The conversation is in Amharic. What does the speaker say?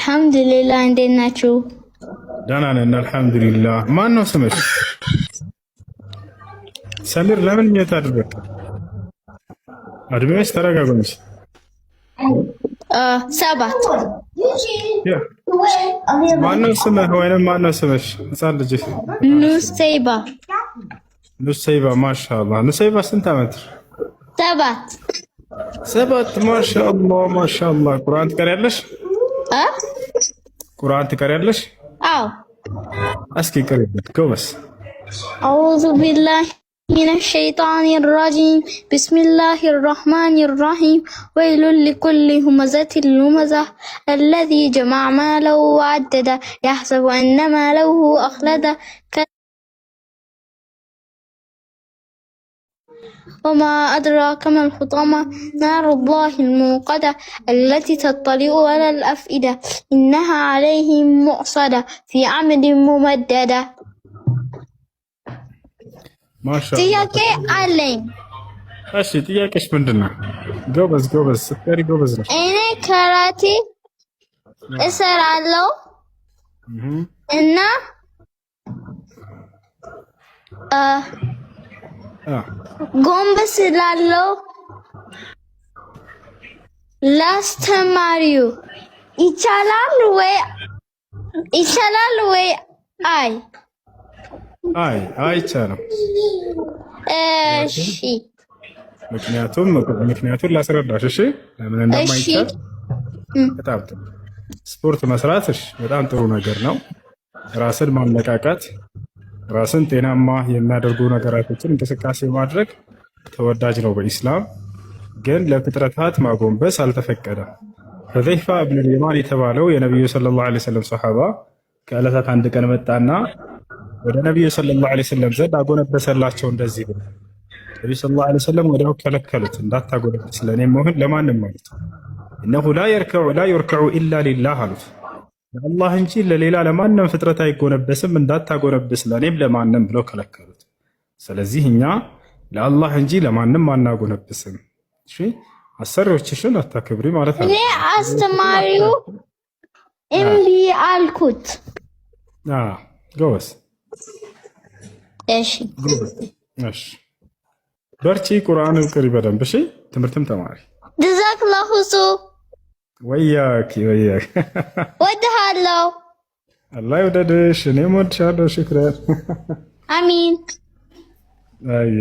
አልሐምዱሊላህ እንዴት ናችሁ? ደህና ነን አልሐምዱሊላህ። ማን ነው ስምሽ? ሰሚር ለምን ሚውት አደረግሽ? አድሜሽ ተረጋጉኝ። ሰባት ማነው ስምህ ወይንም ማነው ስምሽ? ህፃን ልጅ ኑሰይባ። ኑሰይባ ማሻአላህ። ኑሰይባ ስንት ዓመት? ሰባት ማሻአላህ ማሻአላህ። ቁርአን ትቀሪያለሽ? ቁርአን ትቀሪያለሽ? አዎ። እስኪ ቅሪበት ጎበስ። አዑዙ ቢላሂ ሚነ ሸይጣኒ ረጂም ቢስሚላሂ ረህማኒ ረሂም ወይሉን ሊኩሊ ሁመዘቲን ሉመዛህ አለዚ ጀመዐ ማለሁ ወዐደደ የሕሰቡ አነ ማለሁ አኽለደ وما أدراك ما الحطمة نار الله الموقدة التي تطلع على الأفئدة إنها عليهم مؤصدة في عمد ممددة. ما شاء الله. ጥያቄ አለኝ። እሺ ጥያቄሽ ምንድነው? ጎበዝ ስፈሪ ጎበዝ ነሽ። እኔ ካራቴ እሰራለሁ እና ጎንበስ ላለው ላስተማሪው ይቻላል ወይ? አይቻልም። እሺ ምክንያቱን ላስረዳሽ። እሺ ለምን እንደማይቻል በጣም ጥሩ። ስፖርት መስራትሽ በጣም ጥሩ ነገር ነው። ራስን ማነቃቃት፣ ራስን ጤናማ የሚያደርጉ ነገራቶችን እንቅስቃሴ ማድረግ ተወዳጅ ነው በኢስላም። ግን ለፍጥረታት ማጎንበስ አልተፈቀደም። ሁዘይፋ ኢብኑል የማን የተባለው የነቢዩ ሰለላሁ ዐለይሂ ወሰለም ሰሐባ ከዕለታት አንድ ቀን መጣና ወደ ነቢዩ ሰለላሁ ዐለይሂ ወሰለም ዘንድ አጎነበሰላቸው። እንደዚህ ብሎ ነቢዩ ሰለላሁ ዐለይሂ ወሰለም ወዲያው ከለከሉት። እንዳታጎነበስ ለእኔም ሆን ለማንም ማለት ነው። እነሁ ላ ዩርከዑ ኢላ ሊላህ አሉት። ለአላህ እንጂ ለሌላ ለማንም ፍጥረት አይጎነበስም፣ እንዳታጎነብስ ለእኔም ለማንም ብለው ከለከሉት። ስለዚህ እኛ ለአላህ እንጂ ለማንም አናጎነብስም። እሺ አሰሪዎችሽን አታክብሪ ማለት ነው። እኔ አስተማሪው እምቢ አልኩት። ጎበዝ። እሺ በርቺ፣ ቁርአን ቅሪ በደንብ። እሺ ትምህርትም ተማሪ። ጀዛክላሁ ወያኪ ወድሃለሁ። አላህ ይውደድሽ። እኔም ወድሻለሁ። ሽክረን። አሚን። አይ